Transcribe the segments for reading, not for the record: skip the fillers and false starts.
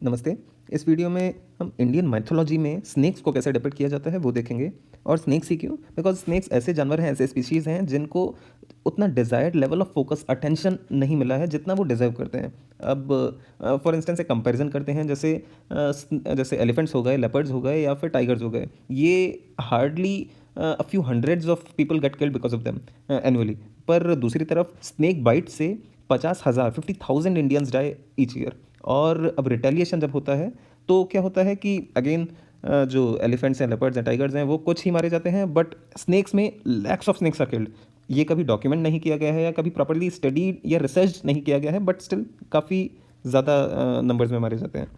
नमस्ते। इस वीडियो में हम इंडियन माइथोलॉजी में स्नेक्स को कैसे डिपिक्ट किया जाता है वो देखेंगे। और स्नेक्स ही क्यों? बिकॉज़ स्नेक्स ऐसे जानवर हैं, ऐसे स्पीशीज़ हैं जिनको उतना desired level of focus, attention नहीं मिला है जितना वो डिज़र्व करते हैं। अब फॉर इंस्टेंस एक कंपैरिज़न करते हैं, जैसे एलिफेंट्स हो गए, लेपर्ड्स हो गए या फिर टाइगर्स हो गए। ये hardly a few hundreds of people get killed because of them annually. पर दूसरी तरफ स्नेक बाइट से 50,000 50,000 इंडियंस डाई ईच ईयर। और अब रिटेलिएशन जब होता है तो क्या होता है कि अगेन जो एलिफेंट्स हैं, लेपर्ड्स हैं, टाइगर्स हैं, वो कुछ ही मारे जाते हैं, बट स्नेक्स में lakhs of snakes are killed. ये कभी डॉक्यूमेंट नहीं किया गया है या कभी प्रॉपर्ली स्टडी या रिसर्च नहीं किया गया है, बट स्टिल काफ़ी ज़्यादा नंबर्स में मारे जाते हैं।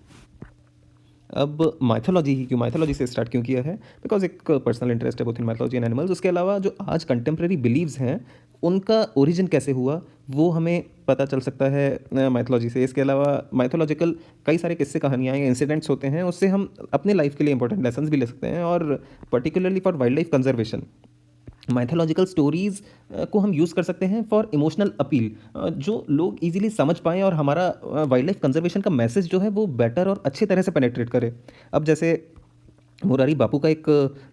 अब माइथोलॉजी ही क्यों, माइथोलॉजी से स्टार्ट क्यों किया है? बिकॉज एक पर्सनल इंटरेस्ट है both in mythology and animals. उसके अलावा जो आज कंटेम्प्रेरी बिलीव्स हैं उनका ओरिजिन कैसे हुआ वो हमें पता चल सकता है माइथोलॉजी से। इसके अलावा माइथोलॉजिकल कई सारे किस्से, कहानियाँ या इंसिडेंट्स होते हैं, उससे हम अपने लाइफ के लिए इंपॉर्टेंट लेसन्स भी ले सकते हैं। और particularly for wild life conservation mythological stories को हम यूज़ कर सकते हैं फॉर इमोशनल अपील, जो लोग इजीली समझ पाएँ और हमारा वाइल्ड लाइफ कंजर्वेशन का मैसेज जो है वो बेटर और अच्छे तरह से पेनिट्रेट करे। अब जैसे मुरारी बापू का एक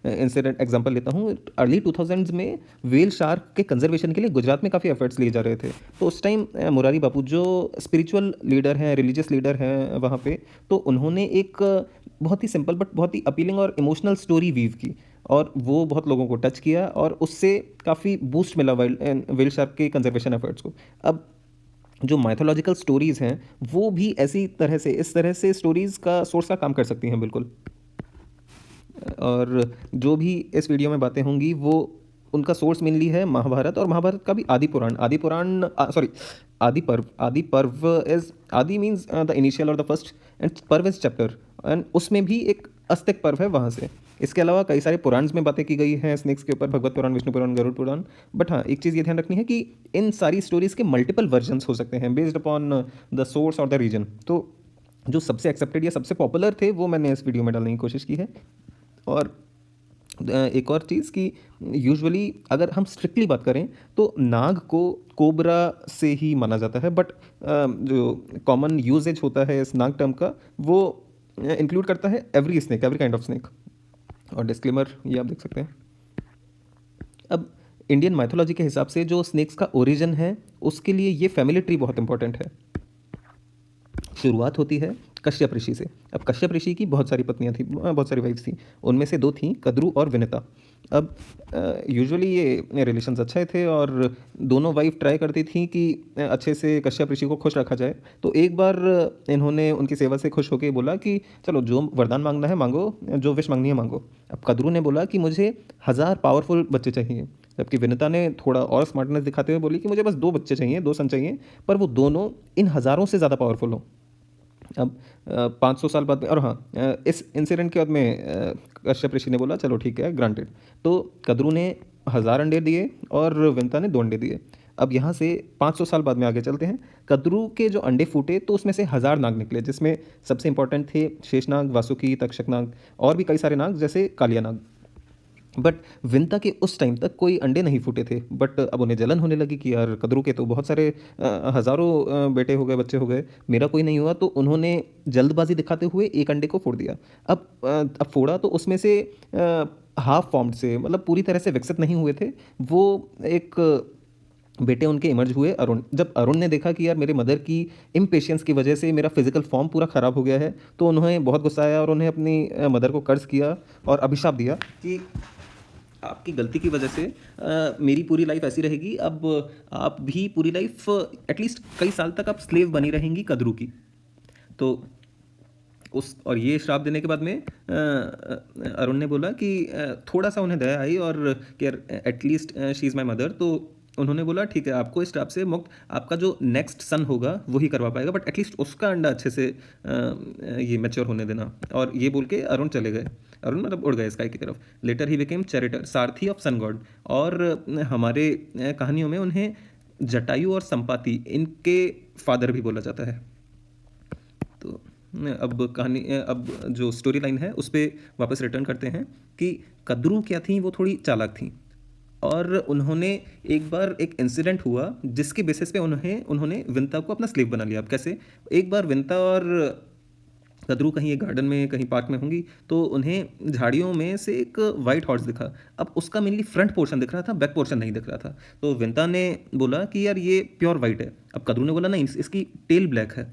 इंसिडेंट एग्जांपल लेता हूँ। अर्ली 2000s में व्हेल शार्क के कंजर्वेशन के लिए गुजरात में काफ़ी एफर्ट्स लिए जा रहे थे। तो उस टाइम मुरारी बापू जो स्पिरिचुअल लीडर हैं, रिलीजियस लीडर हैं वहाँ पे, तो उन्होंने एक बहुत ही सिंपल बट बहुत ही अपीलिंग और इमोशनल स्टोरी वीव की, और वो बहुत लोगों को टच किया और उससे काफ़ी बूस्ट मिला वाइल्ड व्हेल शार्क के कंजर्वेशन एफर्ट्स को। अब जो माइथोलॉजिकल स्टोरीज़ हैं वो भी ऐसी तरह से, इस तरह से स्टोरीज़ का सोर्स का काम कर सकती हैं बिल्कुल। और जो भी इस वीडियो में बातें होंगी वो उनका सोर्स मेनली है महाभारत, और महाभारत का भी आदि पुराण, सॉरी, आदि पर्व इज, आदि मीन्स द इनिशियल और द फर्स्ट, एंड पर्व इज चैप्टर, एंड उसमें भी एक अस्तिक पर्व है वहाँ से। इसके अलावा कई सारे पुराण्स में बातें की गई हैं स्नेक्स के ऊपर, भगवत पुराण, विष्णु पुराण, गरुड़ पुराण। बट हाँ, एक चीज़ ये ध्यान रखनी है कि इन सारी स्टोरीज़ के मल्टीपल वर्जन्स हो सकते हैं बेस्ड अपॉन द सोर्स और द रीजन। तो जो सबसे एक्सेप्टेड या सबसे पॉपुलर थे वो मैंने इस वीडियो में डालने की कोशिश की है। और एक और चीज़ कि यूजुअली अगर हम स्ट्रिक्टली बात करें तो नाग को कोबरा से ही माना जाता है, बट जो कॉमन यूजेज होता है इस नाग टर्म का वो इंक्लूड करता है every snake, every kind of snake. और डिस्क्लेमर ये आप देख सकते हैं। अब इंडियन माइथोलॉजी के हिसाब से जो स्नेक्स का ओरिजिन है उसके लिए ये फैमिली ट्री बहुत इंपॉर्टेंट है। शुरुआत होती है कश्यप ऋषि से। अब कश्यप ऋषि की बहुत सारी पत्नियां थी, बहुत सारी वाइफ्स थी। उनमें से दो थीं, कद्रू और विनिता। अब यूजुअली ये रिलेशंस अच्छे थे और दोनों वाइफ ट्राई करती थी कि अच्छे से कश्यप ऋषि को खुश रखा जाए। तो एक बार इन्होंने उनकी सेवा से खुश होकर बोला कि चलो जो वरदान मांगना है मांगो, जो विश मांगनी है मांगो। अब कद्रू ने बोला कि मुझे 1000 पावरफुल बच्चे चाहिए, जबकि विनिता ने थोड़ा और स्मार्टनेस दिखाते हुए बोली कि मुझे बस 2 बच्चे चाहिए, 2 सन चाहिए, पर वो दोनों इन हज़ारों से ज़्यादा पावरफुल हों। अब 500 साल बाद में, और हाँ, इस इंसिडेंट के बाद में कश्यप ऋषि ने बोला चलो ठीक है, ग्रांटेड। तो कद्रू ने 1000 अंडे दिए और विंता ने 2 अंडे दिए। अब यहाँ से 500 साल बाद में आगे चलते हैं। कद्रू के जो अंडे फूटे तो उसमें से 1000 नाग निकले, जिसमें सबसे इंपॉर्टेंट थे शेषनाग, वासुकी, तक्षक नाग और भी कई सारे नाग जैसे कालिया नाग। बट विंता के उस टाइम तक कोई अंडे नहीं फूटे थे। बट अब उन्हें जलन होने लगी कि यार कद्रू के तो बहुत सारे हज़ारों बेटे हो गए, बच्चे हो गए, मेरा कोई नहीं हुआ। तो उन्होंने जल्दबाजी दिखाते हुए एक अंडे को फोड़ दिया। अब फोड़ा तो उसमें से हाफ फॉर्म्ड से, मतलब पूरी तरह से विकसित नहीं हुए थे वो, एक बेटे उनके इमर्ज हुए, अरुण। जब अरुण ने देखा कि यार मेरे मदर की इम्पेशेंस की वजह से मेरा फिजिकल फॉर्म पूरा ख़राब हो गया है, तो उन्हें बहुत गुस्सा आया और उन्हें अपनी मदर को कर्ज किया और अभिशाप दिया कि आपकी गलती की वजह से मेरी पूरी लाइफ ऐसी रहेगी। अब आप भी पूरी लाइफ एटलीस्ट कई साल तक आप स्लेव बनी रहेंगी कद्रू की। तो उस और ये श्राप देने के बाद में अरुण ने बोला कि थोड़ा सा उन्हें दया आई और कि at least she is my mother. तो उन्होंने बोला ठीक है, आपको इस श्राप से मुक्त आपका जो नेक्स्ट सन होगा वही करवा पाएगा, बट एटलीस्ट उसका अंडा अच्छे से ये मैच्योर होने देना। और ये बोल के अरुण चले गए। अरुण मतलब उड़ गए स्काई की तरफ। Letter he became चैरिटर, Sarathi of sun god. और हमारे कहानियों में उन्हें जटायु और संपाति, इनके फादर भी बोला जाता है। तो अब जो स्टोरी लाइन है उस पर वापस रिटर्न करते हैं कि कद्रू क्या थी, वो थोड़ी चालाक थी। और उन्होंने एक बार एक इंसिडेंट हुआ जिसके बेसिस पे उन्होंने विंता को अपना स्लेव बना लिया। अब कैसे? एक बार विंता और कद्रू कहीं एक गार्डन में कहीं पार्क में होंगी, तो उन्हें झाड़ियों में से एक वाइट हॉर्स दिखा। अब उसका मेनली फ्रंट पोर्शन दिख रहा था, बैक पोर्शन नहीं दिख रहा था। तो विंता ने बोला कि यार ये प्योर वाइट है। अब कद्रू ने बोला नहीं, इसकी टेल ब्लैक है।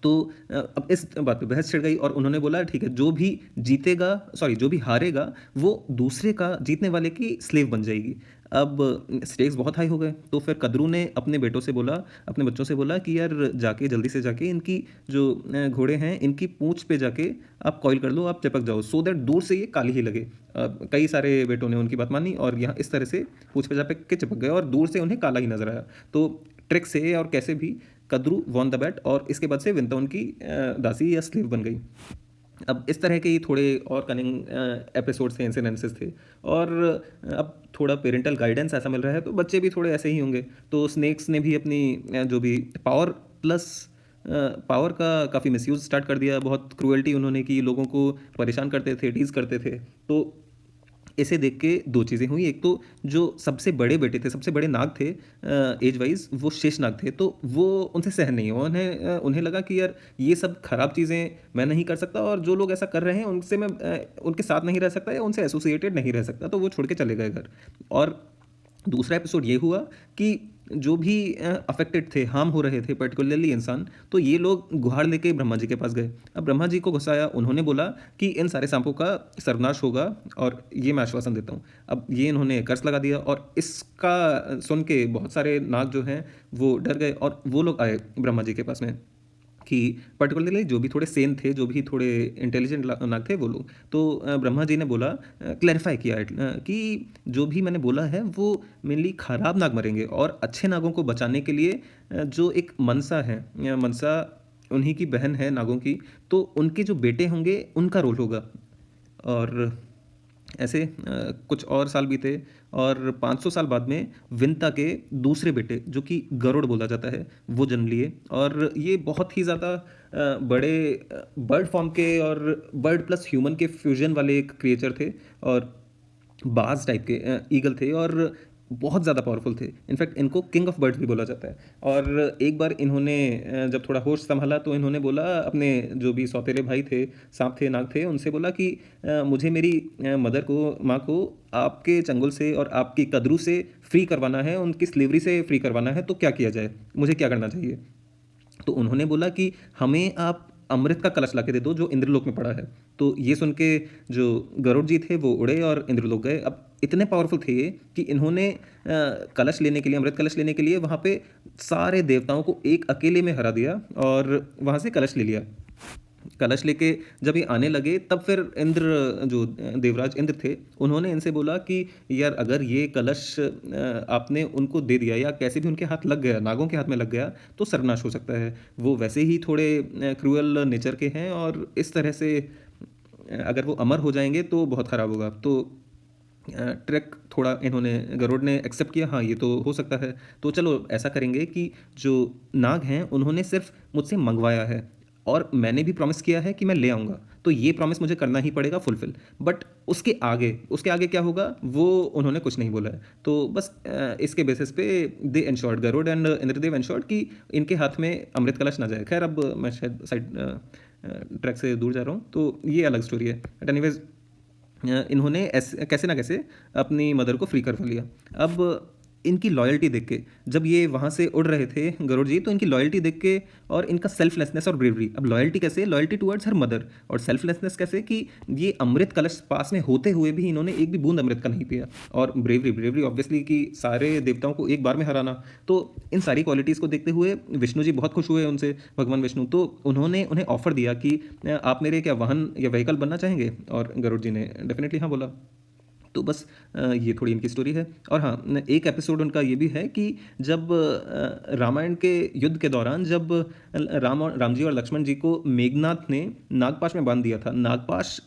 तो अब इस बात पे बहस छिड़ गई और उन्होंने बोला ठीक है, जो भी जीतेगा, सॉरी जो भी हारेगा वो दूसरे का, जीतने वाले की स्लेव बन जाएगी। अब स्टेक्स बहुत हाई हो गए, तो फिर कद्रू ने अपने बेटों से बोला, अपने बच्चों से बोला कि यार जाके जल्दी से जाके इनकी जो घोड़े हैं इनकी पूंछ पे जाके आप कॉइल कर लो, आप चिपक जाओ, सो दैट दूर से ये काली ही लगे। कई सारे बेटों ने उनकी बात मानी और यहाँ इस तरह से पूंछ पे जाके के चिपक गए और दूर से उन्हें काला ही नजर आया। तो ट्रिक से और कैसे भी कद्रू वॉन द बैट और इसके बाद से विंता उनकी दासी या स्लेव बन गई। अब इस तरह के ही थोड़े और कनिंग एपिसोड्स थे, इंसिडेंसेस थे। और अब थोड़ा पेरेंटल गाइडेंस ऐसा मिल रहा है तो बच्चे भी थोड़े ऐसे ही होंगे। तो स्नेक्स ने भी अपनी जो भी पावर प्लस पावर का काफ़ी मिसयूज़ स्टार्ट कर दिया, बहुत क्रूएल्टी उन्होंने की, लोगों को परेशान करते थे, टीज़ करते थे। तो इसे देख के दो चीज़ें हुई, एक तो जो सबसे बड़े बेटे थे, सबसे बड़े नाग थे एज वाइज, वो शेष नाग थे, तो वो उनसे सहन नहीं हुआ। उन्हें लगा कि यार ये सब खराब चीज़ें मैं नहीं कर सकता और जो लोग ऐसा कर रहे हैं उनसे मैं उनके साथ नहीं रह सकता या उनसे एसोसिएटेड नहीं रह सकता, तो वो छोड़ के चले गए घर। और दूसरा एपिसोड ये हुआ कि जो भी अफेक्टेड थे, हार्म हो रहे थे पर्टिकुलरली इंसान, तो ये लोग गुहार लेके ब्रह्मा जी के पास गए। अब ब्रह्मा जी को गुस्सा आया, उन्होंने बोला कि इन सारे सांपों का सर्वनाश होगा और ये मैं आश्वासन देता हूँ। अब ये इन्होंने कर्ज लगा दिया और इसका सुन के बहुत सारे नाग जो हैं वो डर गए और वो लोग आए ब्रह्मा जी के पास में कि पर्टिकुलरली जो भी थोड़े सेन थे, जो भी थोड़े इंटेलिजेंट नाग थे वो लोग। तो ब्रह्मा जी ने बोला, क्लैरिफाई किया कि जो भी मैंने बोला है वो मेनली खराब नाग मरेंगे और अच्छे नागों को बचाने के लिए जो एक मनसा है, मनसा उन्हीं की बहन है नागों की, तो उनके जो बेटे होंगे उनका रोल होगा। और ऐसे कुछ और साल बीते और 500 साल बाद में विंता के दूसरे बेटे जो कि गरुड़ बोला जाता है वो जन्म लिए। और ये बहुत ही ज़्यादा बड़े बर्ड फॉर्म के और बर्ड प्लस ह्यूमन के फ्यूजन वाले एक क्रिएचर थे और बाज टाइप के ईगल थे और बहुत ज़्यादा पावरफुल थे। इनफैक्ट इनको किंग ऑफ बर्ड्स भी बोला जाता है। और एक बार इन्होंने जब थोड़ा होश संभाला तो इन्होंने बोला अपने जो भी सौतेले भाई थे, सांप थे, नाग थे, उनसे बोला कि मुझे मेरी मदर को, माँ को आपके चंगुल से और आपकी कद्रू से फ्री करवाना है, उनकी स्लेवरी से फ्री करवाना है, तो क्या किया जाए, मुझे क्या करना चाहिए। तो उन्होंने बोला कि हमें आप अमृत का कलश ला के दे दो जो इंद्रलोक में पड़ा है। तो ये सुन के जो गरुड़ जी थे वो उड़े और इंद्रलोक गए। अब इतने पावरफुल थे ये कि इन्होंने कलश लेने के लिए, अमृत कलश लेने के लिए वहाँ पे सारे देवताओं को एक अकेले में हरा दिया और वहाँ से कलश ले लिया। कलश लेके जब ये आने लगे तब फिर इंद्र, जो देवराज इंद्र थे, उन्होंने इनसे बोला कि यार अगर ये कलश आपने उनको दे दिया या कैसे भी उनके हाथ लग गया, नागों के हाथ में लग गया, तो सर्वनाश हो सकता है। वो वैसे ही थोड़े क्रूअल नेचर के हैं और इस तरह से अगर वो अमर हो जाएंगे तो बहुत ख़राब होगा। तो ट्रैक थोड़ा इन्होंने, गरुड़ ने एक्सेप्ट किया, हाँ ये तो हो सकता है, तो चलो ऐसा करेंगे कि जो नाग हैं उन्होंने सिर्फ मुझसे मंगवाया है और मैंने भी प्रॉमिस किया है कि मैं ले आऊँगा, तो ये प्रॉमिस मुझे करना ही पड़ेगा फुलफिल। बट उसके आगे क्या होगा वो उन्होंने कुछ नहीं बोला है। तो बस इसके बेसिस पे they ensured, Garud and Indradev ensured कि इनके हाथ में अमृत कलश ना जाए। खैर अब मैं शायद साइड ट्रैक से दूर जा रहा हूँ, तो ये अलग स्टोरी है। बट एनीवेज इन्होंने ऐसे कैसे ना कैसे अपनी मदर को फ्री करवा लिया। अब इनकी लॉयल्टी देख के, जब ये वहाँ से उड़ रहे थे गरुड़ जी, तो इनकी लॉयल्टी देख के और इनका सेल्फलेसनेस और ब्रेवरी। अब लॉयल्टी कैसे, लॉयल्टी टुवर्ड्स हर मदर, और सेल्फलेसनेस कैसे कि ये अमृत कलश पास में होते हुए भी इन्होंने एक भी बूंद अमृत का नहीं पिया। और ब्रेवरी ऑब्वियसली कि सारे देवताओं को एक बार में हराना। तो इन सारी क्वालिटीज़ को देखते हुए विष्णु जी बहुत खुश हुए उनसे, भगवान विष्णु। तो उन्होंने उन्हें ऑफर दिया कि आप मेरे क्या वाहन या व्हीकल बनना चाहेंगे, और गरुड़ जी ने डेफिनेटली हाँ बोला। तो बस ये थोड़ी इनकी स्टोरी है। और हाँ, एक एपिसोड उनका ये भी है कि जब रामायण के युद्ध के दौरान जब राम जी और लक्ष्मण जी को मेघनाथ ने नागपाश में बांध दिया था। नागपाश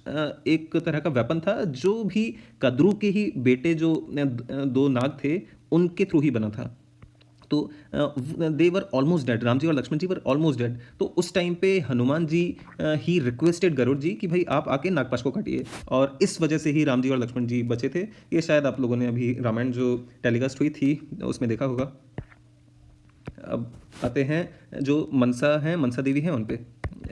एक तरह का वेपन था जो भी कद्रू के ही बेटे जो दो नाग थे उनके थ्रू ही बना था। तो दे were almost dead, Ram ji और लक्ष्मण जी वर ऑलमोस्ट डेड। तो उस टाइम पे हनुमान जी ही रिक्वेस्टेड गरुड़ जी कि भाई आप आके नागपाश को काटिए, और इस वजह से ही राम जी और लक्ष्मण जी बचे थे। ये शायद आप लोगों ने अभी रामायण जो टेलीकास्ट हुई थी उसमें देखा होगा। अब आते हैं जो मनसा हैं, मनसा देवी हैं उन पे।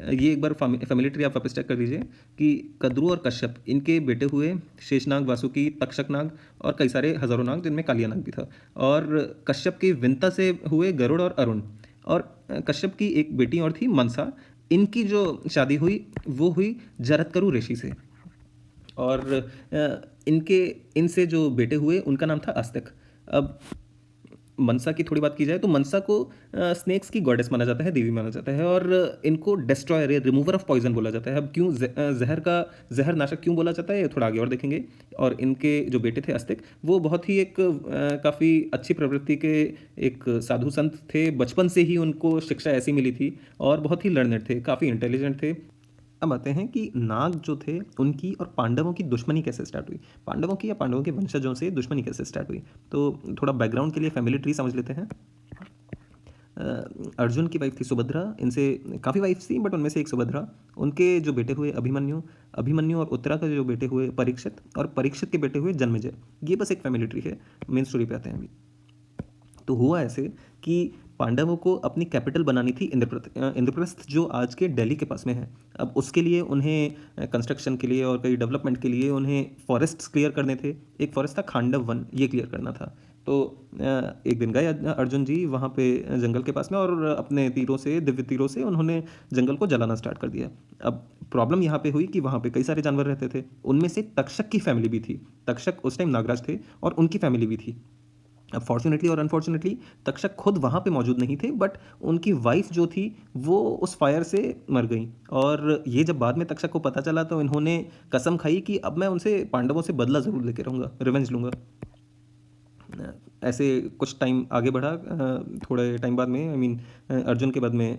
ये एक बार फैमिली ट्री आप वापस चेक कर दीजिए कि कद्रू और कश्यप इनके बेटे हुए शेषनाग, वासुकी, तक्षक नाग और कई सारे हजारों नाग, जिनमें कालिया नाग भी था। और कश्यप की विंता से हुए गरुड़ और अरुण। और कश्यप की एक बेटी और थी मनसा। इनकी जो शादी हुई वो हुई जरत्करु ऋषि से। और इनके इनसे जो बेटे हुए उनका नाम था अस्तिक। अब मनसा की थोड़ी बात की जाए तो मनसा को स्नेक्स की गॉडेस माना जाता है, देवी माना जाता है। और इनको डिस्ट्रॉयर या रिमूवर ऑफ पॉइजन बोला जाता है। अब क्यों जहर नाशक क्यों बोला जाता है, ये थोड़ा आगे और देखेंगे। और इनके जो बेटे थे अस्तिक, वो बहुत ही एक काफ़ी अच्छी प्रवृत्ति के एक साधु संत थे। बचपन से ही उनको शिक्षा ऐसी मिली थी और बहुत ही लर्नड थे, काफ़ी इंटेलिजेंट थे। अब आते हैं कि नाग जो थे उनकी और पांडवों की दुश्मनी कैसे स्टार्ट हुई, पांडवों की या पांडवों के वंशजों से दुश्मनी कैसे स्टार्ट हुई। तो थोड़ा बैकग्राउंड के लिए फैमिली ट्री समझ लेते हैं। अर्जुन की वाइफ थी सुभद्रा। इनसे काफ़ी वाइफ्स थी बट उनमें से एक सुभद्रा। उनके जो बेटे हुए अभिमन्यु, अभिमन्यु और उत्तरा के जो बेटे हुए परीक्षित, और परीक्षित के बेटे हुए जन्मेजय। ये बस एक फैमिली ट्री है। मेन स्टोरी पे आते हैं अभी। तो हुआ ऐसे कि पांडवों को अपनी कैपिटल बनानी थी इंद्रप्रस्थ, जो आज के दिल्ली के पास में है। अब उसके लिए उन्हें कंस्ट्रक्शन के लिए और कई डेवलपमेंट के लिए उन्हें फॉरेस्ट्स क्लियर करने थे। एक फॉरेस्ट था खांडव वन, ये क्लियर करना था। तो एक दिन गए अर्जुन जी वहाँ पे जंगल के पास में, और अपने तीरों से, दिव्य तीरों से उन्होंने जंगल को जलाना स्टार्ट कर दिया। अब प्रॉब्लम यहाँ पे हुई कि वहाँ पे कई सारे जानवर रहते थे। उनमें से तक्षक की फैमिली भी थी। तक्षक उस टाइम नागराज थे और उनकी फैमिली भी थी। अब फॉर्चुनेटली और अनफॉर्चुनेटली तक्षक खुद वहाँ पे मौजूद नहीं थे, बट उनकी वाइफ जो थी वो उस फायर से मर गई। और ये जब बाद में तक्षक को पता चला तो इन्होंने कसम खाई कि अब मैं उनसे, पांडवों से बदला ज़रूर लेके रहूँगा, रिवेंज लूँगा। ऐसे कुछ टाइम आगे बढ़ा। थोड़े टाइम बाद में, अर्जुन के बाद में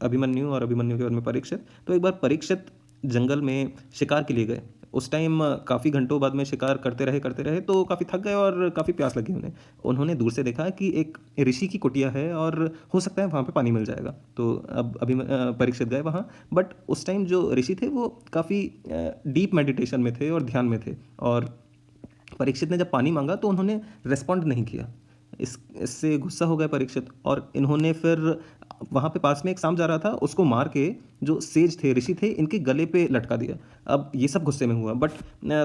अभिमन्यु, और अभिमन्यु के बाद में परीक्षित। तो एक बार परीक्षित जंगल में शिकार के लिए गए। उस टाइम काफ़ी घंटों बाद में शिकार करते रहे तो काफ़ी थक गए और काफ़ी प्यास लगी उन्हें। उन्होंने दूर से देखा कि एक ऋषि की कुटिया है और हो सकता है वहाँ पे पानी मिल जाएगा। तो अब परीक्षित गए वहाँ। बट उस टाइम जो ऋषि थे वो काफ़ी डीप मेडिटेशन में थे और ध्यान में थे। और परीक्षित ने जब पानी मांगा तो उन्होंने रिस्पॉन्ड नहीं किया। इससे गुस्सा हो गया परीक्षित, और इन्होंने फिर वहाँ पे पास में एक सांप जा रहा था, उसको मार के जो सेज थे, ऋषि थे, इनके गले पे लटका दिया। अब ये सब गुस्से में हुआ, बट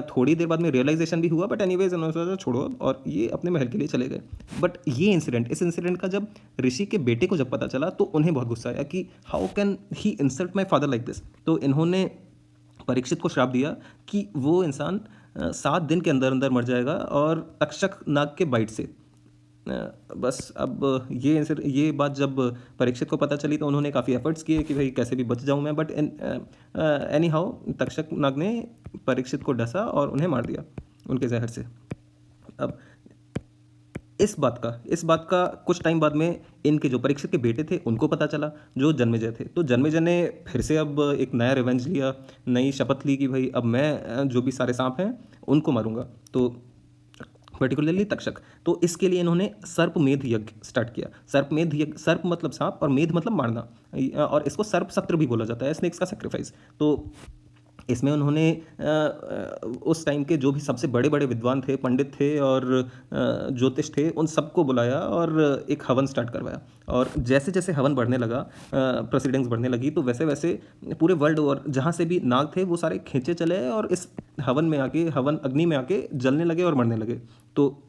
थोड़ी देर बाद में रियलाइजेशन भी हुआ। बट एनीवेज इन्होंने सोचा छोड़ो अब, और ये अपने महल के लिए चले गए। बट इस इंसिडेंट का जब ऋषि के बेटे को जब पता चला तो उन्हें बहुत गुस्सा आया कि how can he insult my father like this. तो इन्होंने परीक्षित को श्राप दिया कि वो इंसान 7 दिन के अंदर अंदर मर जाएगा, और तक्षक नाग के बाइट से। बस अब ये बात जब परीक्षित को पता चली तो उन्होंने काफ़ी एफर्ट्स किए कि भाई कैसे भी बच जाऊं मैं। बट एनी हाउ तक्षक नाग ने परीक्षित को डसा और उन्हें मार दिया उनके जहर से। अब इस बात का कुछ टाइम बाद में इनके जो परीक्षित के बेटे थे उनको पता चला, जो जन्मेजय थे। तो जन्मेजय ने फिर से अब एक नया रिवेंज लिया, नई शपथ ली कि भाई अब मैं जो भी सारे सांप हैं उनको मारूंगा। तो पर्टिकुलरली तक्षक। तो इसके लिए इन्होंने सर्पमेध यज्ञ स्टार्ट किया। सर्पमेध यज्ञ, सर्प मतलब सांप और मेध मतलब मारना, और इसको सर्प सत्र भी बोला जाता है, स्नेक्स का सेक्रीफाइस। तो इसमें उन्होंने उस टाइम के जो भी सबसे बड़े बड़े विद्वान थे, पंडित थे और ज्योतिष थे, उन सबको बुलाया और एक हवन स्टार्ट करवाया। और जैसे जैसे हवन बढ़ने लगा, प्रोसीडिंग्स बढ़ने लगी, तो वैसे वैसे पूरे वर्ल्ड ओवर जहाँ से भी नाग थे वो सारे खींचे चले और इस हवन अग्नि में आके जलने लगे और मरने लगे। तो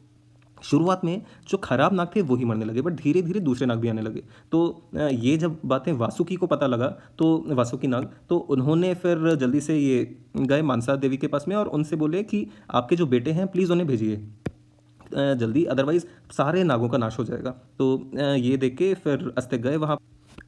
शुरुआत में जो खराब नाग थे वही मरने लगे, बट धीरे धीरे दूसरे नाग भी आने लगे। तो ये जब बातें वासुकी को पता लगा, तो वासुकी नाग, तो उन्होंने फिर जल्दी से ये गए मानसा देवी के पास में और उनसे बोले कि आपके जो बेटे हैं प्लीज़ उन्हें भेजिए जल्दी, अदरवाइज सारे नागों का नाश हो जाएगा। तो ये देख के फिर अस्तिक गए वहाँ।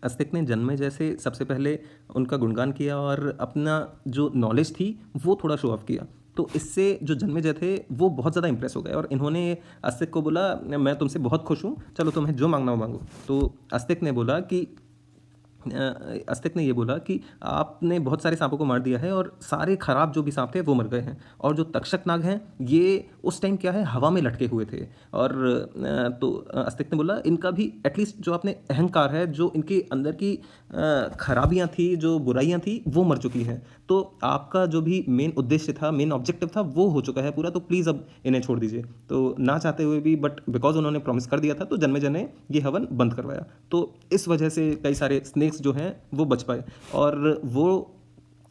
अस्तिक ने जन्मेजय से सबसे पहले उनका गुणगान किया और अपना जो नॉलेज थी वो थोड़ा शो ऑफ किया। तो इससे जो जन्मेजय थे वो बहुत ज़्यादा इंप्रेस हो गए और इन्होंने अस्तिक को बोला मैं तुमसे बहुत खुश हूँ, चलो तुम्हें जो मांगना हो मांगो। तो अस्तिक ने ये बोला कि आपने बहुत सारे सांपों को मार दिया है और सारे खराब जो भी सांप थे वो मर गए हैं, और जो तक्षक नाग हैं ये उस टाइम क्या है हवा में लटके हुए थे। और तो अस्तिक ने बोला इनका भी एटलीस्ट जो आपने अहंकार है, जो इनके अंदर की खराबियाँ थी, जो बुराइयाँ थी वो मर चुकी हैं। तो आपका जो भी मेन उद्देश्य था, मेन ऑब्जेक्टिव था वो हो चुका है पूरा, तो प्लीज़ अब इन्हें छोड़ दीजिए। तो ना चाहते हुए भी, बट बिकॉज उन्होंने प्रॉमिस कर दिया था, तो जन्मेजय ने ये हवन बंद करवाया। तो इस वजह से कई सारे स्नेक्स स्नेक्स जो हैं वो बच पाए। और वो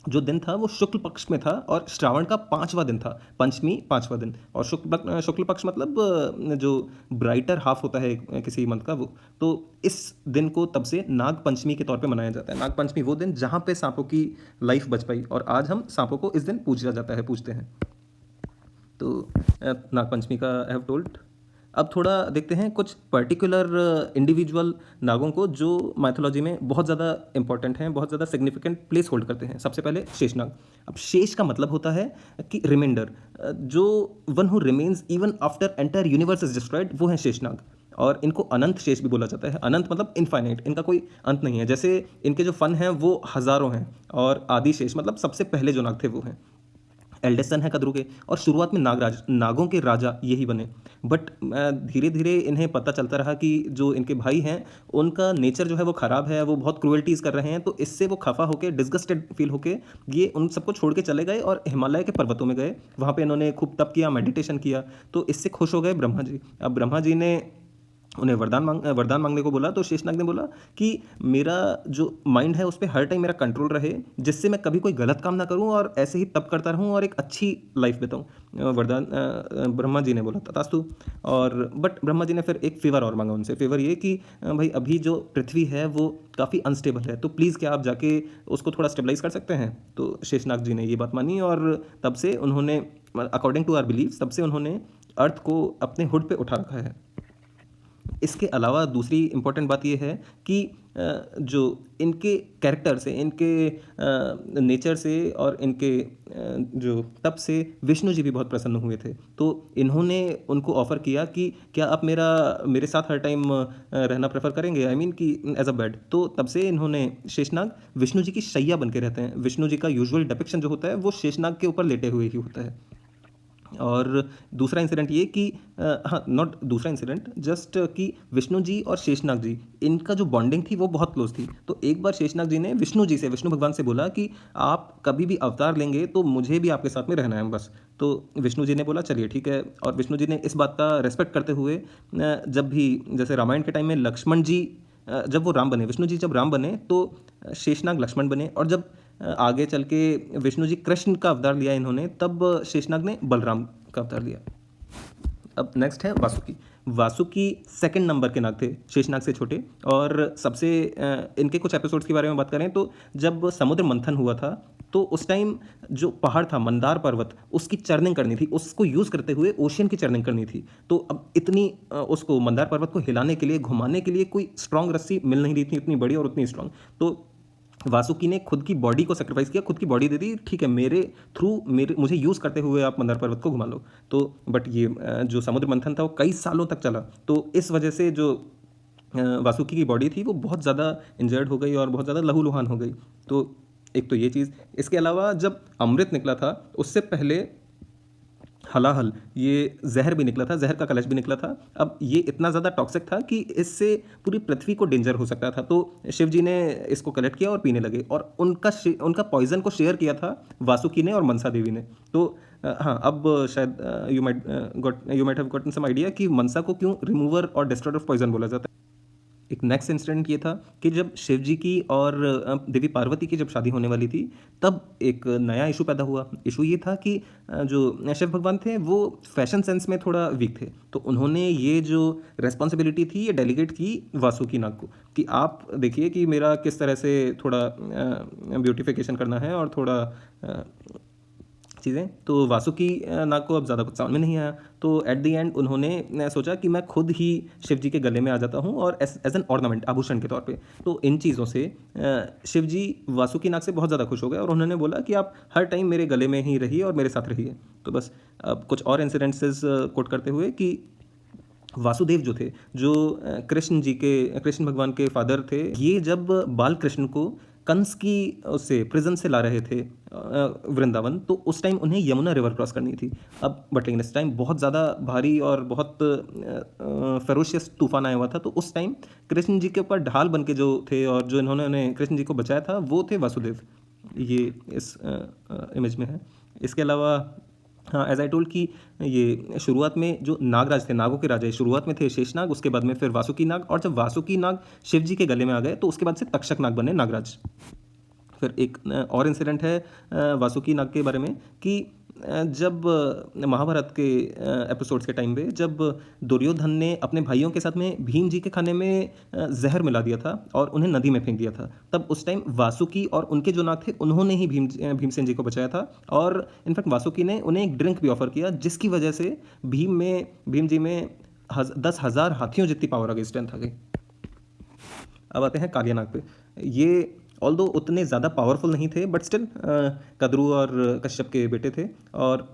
जो दिन था वो शुक्ल पक्ष में था और श्रावण का 5वां दिन था, पंचमी 5वां दिन। और शुक्ल पक्ष मतलब जो ब्राइटर हाफ होता है किसी मंथ का, वो तो इस दिन को तब से नाग पंचमी के तौर पे मनाया जाता है। नाग पंचमी वो दिन जहाँ पे सांपों की लाइफ बच पाई, और आज हम सांपों को इस दिन पूछते हैं। तो नागपंचमी का आई हैव टोल्ड। अब थोड़ा देखते हैं कुछ पर्टिकुलर इंडिविजुअल नागों को जो माइथोलॉजी में बहुत ज़्यादा इंपॉर्टेंट हैं, बहुत ज़्यादा सिग्निफिकेंट प्लेस होल्ड करते हैं। सबसे पहले शेषनाग। अब शेष का मतलब होता है कि रिमाइंडर, जो one who remains even after entire universe is destroyed, वो है शेषनाग। और इनको अनंत शेष भी बोला जाता है। अनंत मतलब इनफाइनाइट, इनका कोई अंत नहीं है। जैसे इनके जो फन हैं वो हज़ारों हैं, और आदि शेष मतलब सबसे पहले जो नाग थे वो हैं। एल्डेस्ट सन है कद्रू के, और शुरुआत में नागों के राजा यही बने। बट धीरे धीरे इन्हें पता चलता रहा कि जो इनके भाई हैं उनका नेचर जो है वो ख़राब है, वो बहुत क्रूअल्टीज़ कर रहे हैं। तो इससे वो खफा होकर, डिस्गस्टेड फील होके ये उन सबको छोड़ के चले गए और हिमालय के पर्वतों में गए। वहाँ पे इन्होंने खूब तप किया, मेडिटेशन किया। तो इससे खुश हो गए ब्रह्मा जी। अब ब्रह्मा जी ने उन्हें वरदान मांगने को बोला। तो शेषनाग ने बोला कि मेरा जो माइंड है उस पर हर टाइम मेरा कंट्रोल रहे, जिससे मैं कभी कोई गलत काम ना करूं और ऐसे ही तप करता रहूं और एक अच्छी लाइफ बिताऊं। वरदान ब्रह्मा जी ने बोला तथास्तु। और बट ब्रह्मा जी ने फिर एक फेवर और मांगा उनसे। फेवर ये कि भाई अभी जो पृथ्वी है वो काफ़ी अनस्टेबल है, तो प्लीज़ क्या आप जाके उसको थोड़ा स्टेबलाइज कर सकते हैं। तो शेषनाग जी ने ये बात मानी, और तब से उन्होंने, अकॉर्डिंग टू आवर बिलीव, तब से उन्होंने अर्थ को अपने हुड पे उठा रखा है। इसके अलावा दूसरी इम्पॉर्टेंट बात यह है कि जो इनके कैरेक्टर से, इनके नेचर से और इनके जो तप से विष्णु जी भी बहुत प्रसन्न हुए थे। तो इन्होंने उनको ऑफ़र किया कि क्या आप मेरे साथ हर टाइम रहना प्रेफर करेंगे, आई मीन कि एज अ बेड। तो तब से इन्होंने शेषनाग विष्णु जी की शैया बन के रहते हैं। विष्णु जी का यूजुअल डिपिक्शन जो होता है वो शेषनाग के ऊपर लेटे हुए ही होता है। और दूसरा इंसिडेंट ये कि हाँ, नॉट दूसरा इंसिडेंट, जस्ट कि विष्णु जी और शेषनाग जी, इनका जो बॉन्डिंग थी वो बहुत क्लोज थी। तो एक बार शेषनाग जी ने विष्णु भगवान से बोला कि आप कभी भी अवतार लेंगे तो मुझे भी आपके साथ में रहना है बस। तो विष्णु जी ने बोला चलिए ठीक है। और विष्णु जी ने इस बात का रेस्पेक्ट करते हुए जब भी, जैसे रामायण के टाइम में लक्ष्मण जी जब वो राम बने, विष्णु जी जब राम बने तो शेषनाग लक्ष्मण बने। और जब आगे चल के विष्णु जी कृष्ण का अवतार लिया इन्होंने, तब शेषनाग ने बलराम का अवतार लिया। अब नेक्स्ट है वासुकी। वासुकी सेकंड नंबर के नाग थे, शेषनाग से छोटे। और सबसे इनके कुछ एपिसोड्स के बारे में बात करें तो जब समुद्र मंथन हुआ था तो उस टाइम जो पहाड़ था मंदार पर्वत, उसकी चर्निंग करनी थी, उसको यूज़ करते हुए ओशियन की चर्निंग करनी थी। तो अब इतनी उसको मंदार पर्वत को हिलाने के लिए, घुमाने के लिए कोई स्ट्रॉन्ग रस्सी मिल नहीं रही थी इतनी बड़ी और उतनी स्ट्रॉन्ग। तो वासुकी ने खुद की बॉडी को सेक्रीफाइस किया, खुद की बॉडी दे दी, ठीक है मेरे थ्रू मुझे यूज़ करते हुए आप मंदार पर्वत को घुमा लो। तो बट ये जो समुद्र मंथन था वो कई सालों तक चला। तो इस वजह से जो वासुकी की बॉडी थी वो बहुत ज़्यादा इंजर्ड हो गई और बहुत ज़्यादा लहूलुहान हो गई। तो एक तो ये चीज़। इसके अलावा जब अमृत निकला था उससे पहले हलाहल, ये जहर भी निकला था, जहर का कलश भी निकला था। अब ये इतना ज़्यादा टॉक्सिक था कि इससे पूरी पृथ्वी को डेंजर हो सकता था। तो शिव जी ने इसको कलेक्ट किया और पीने लगे, और उनका पॉइजन को शेयर किया था वासुकी ने और मनसा देवी ने। तो हाँ, अब शायद you might have gotten some idea कि मनसा को क्यों रिमूवर और डिस्ट्रॉयर ऑफ पॉइजन बोला जाता है। एक नेक्स्ट इंसिडेंट ये था कि जब शिव जी की और देवी पार्वती की जब शादी होने वाली थी, तब एक नया इशू पैदा हुआ। इशू ये था कि जो शिव भगवान थे वो फैशन सेंस में थोड़ा वीक थे। तो उन्होंने ये जो रेस्पॉन्सिबिलिटी थी ये डेलीगेट की वासुकी नाग को, कि आप देखिए कि मेरा किस तरह से थोड़ा ब्यूटिफिकेशन करना है और थोड़ा चीज़ें। तो वासुकी नाग को अब ज़्यादा कुछ समझ में नहीं आया। तो एट द एंड उन्होंने सोचा कि मैं खुद ही शिव जी के गले में आ जाता हूँ और एज एन ऑर्नामेंट, आभूषण के तौर पे। तो इन चीज़ों से शिव जी वासुकी नाग से बहुत ज़्यादा खुश हो गए और उन्होंने बोला कि आप हर टाइम मेरे गले में ही रहिए और मेरे साथ रहिए। तो बस अब कुछ और इंसिडेंसेस कोट करते हुए कि वासुदेव जो थे, जो कृष्ण भगवान के फादर थे, ये जब बाल कृष्ण को कंस की उससे प्रिजन से ला रहे थे वृंदावन, तो उस टाइम उन्हें यमुना रिवर क्रॉस करनी थी। अब बट लेकिन इस टाइम बहुत ज़्यादा भारी और बहुत फेरोशियस तूफान आया हुआ था। तो उस टाइम कृष्ण जी के ऊपर ढाल बन के जो थे और जो इन्होंने उन्हें कृष्ण जी को बचाया था वो थे वासुदेव। ये इस इमेज में है। इसके अलावा हाँ, एज आई टोल्ड कि ये शुरुआत में जो नागराज थे, नागों के राजा, शुरुआत में थे शेषनाग, उसके बाद में फिर वासुकी नाग, और जब वासुकी नाग शिव जी के गले में आ गए तो उसके बाद से तक्षक नाग बने नागराज। फिर एक और इंसिडेंट है वासुकी नाग के बारे में कि जब महाभारत के एपिसोड्स के टाइम पे जब दुर्योधन ने अपने भाइयों के साथ में भीम जी के खाने में जहर मिला दिया था और उन्हें नदी में फेंक दिया था, तब उस टाइम वासुकी और उनके जो नाग थे उन्होंने ही भीमसेन जी को बचाया था। और इनफैक्ट वासुकी ने उन्हें एक ड्रिंक भी ऑफर किया, जिसकी वजह से भीम जी में 10,000 हाथियों जितनी पावर आ गई, स्ट्रेंथ आ गई। अब आते हैं कालिया नाग पे। ये ऑल्दो उतने ज़्यादा पावरफुल नहीं थे, बट स्टिल कद्रू और कश्यप के बेटे थे, और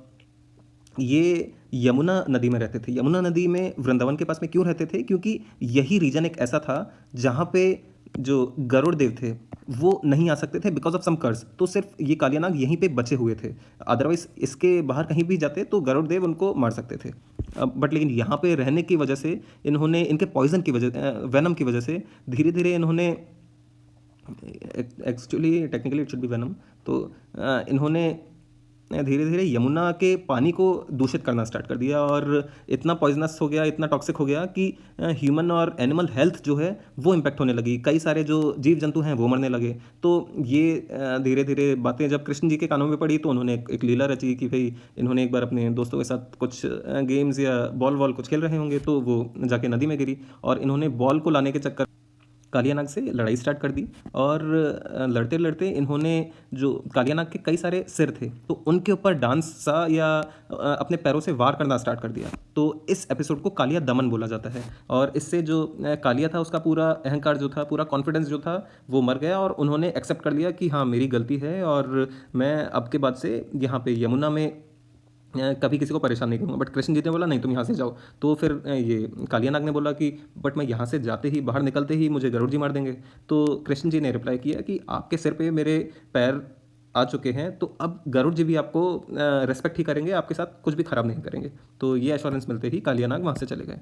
ये यमुना नदी में रहते थे। यमुना नदी में वृंदावन के पास में क्यों रहते थे? क्योंकि यही रीजन एक ऐसा था जहाँ पे जो गरुड़ देव थे वो नहीं आ सकते थे बिकॉज ऑफ सम कर्स, तो सिर्फ ये कालिया नाग यहीं पे बचे हुए थे। अदरवाइज इसके बाहर कहीं भी जाते तो गरुड़ देव उनको मार सकते थे। बट लेकिन यहाँ पे रहने की वजह से इन्होंने, इनके पॉइजन की वजह, वेनम की वजह से धीरे धीरे इन्होंने, actually technically it should bee venom, तो इन्होंने धीरे धीरे यमुना के पानी को दूषित करना स्टार्ट कर दिया, और इतना पॉइजनस हो गया, इतना टॉक्सिक हो गया कि ह्यूमन और एनिमल हेल्थ जो है वो इम्पेक्ट होने लगी। कई सारे जो जीव जंतु हैं वो मरने लगे। तो ये धीरे धीरे बातें जब कृष्ण जी के कानों में पड़ी तो उन्होंने एक लीला रची कि भाई इन्होंने एक बार अपने दोस्तों के साथ कुछ गेम्स या बॉल वॉल कुछ खेल रहे होंगे, तो वो जाके नदी में गिरी, और इन्होंने बॉल को लाने के चक्कर कालिया नाग से लड़ाई स्टार्ट कर दी। और लड़ते लड़ते इन्होंने, जो कालिया नाग के कई सारे सिर थे, तो उनके ऊपर डांस सा या अपने पैरों से वार करना स्टार्ट कर दिया। तो इस एपिसोड को कालिया दमन बोला जाता है, और इससे जो कालिया था उसका पूरा अहंकार जो था, पूरा कॉन्फिडेंस जो था वो मर गया, और उन्होंने एक्सेप्ट कर लिया कि हाँ मेरी गलती है, और मैं अब के बाद से यहाँ पे यमुना में कभी किसी को परेशान नहीं करूँगा। बट कृष्ण जी ने बोला नहीं तुम यहाँ से जाओ। तो फिर ये कालिया नाग ने बोला कि बट मैं यहाँ से जाते ही, बाहर निकलते ही मुझे गरुड़ जी मार देंगे। तो कृष्ण जी ने रिप्लाई किया कि आपके सिर पे मेरे पैर आ चुके हैं, तो अब गरुड़ जी भी आपको रेस्पेक्ट ही करेंगे, आपके साथ कुछ भी खराब नहीं करेंगे। तो ये एश्योरेंस मिलते ही कालिया नाग वहाँ से चले गए।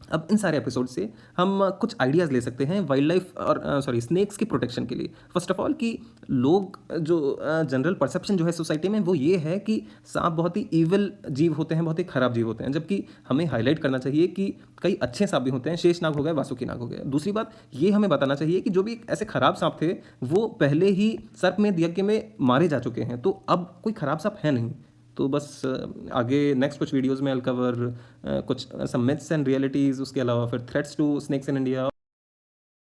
अब इन सारे एपिसोड से हम कुछ आइडियाज़ ले सकते हैं वाइल्ड लाइफ और स्नेक्स की प्रोटेक्शन के लिए। फर्स्ट ऑफ ऑल कि लोग जो जनरल परसेप्शन जो है सोसाइटी में वो ये है कि सांप बहुत ही ईविल जीव होते हैं, बहुत ही खराब जीव होते हैं, जबकि हमें हाईलाइट करना चाहिए कि कई अच्छे सांप भी होते हैं। शेषनाग हो गए, वासुकी नाग हो गया। दूसरी बात ये हमें बताना चाहिए कि जो भी ऐसे खराब सांप थे वो पहले ही सर्प में यज्ञ में मारे जा चुके हैं, तो अब कोई खराब सांप है नहीं। तो बस आगे नेक्स्ट कुछ वीडियोस में अल कवर कुछ सम मिथ्स एंड रियलिटीज़, उसके अलावा फिर threats to snakes in India.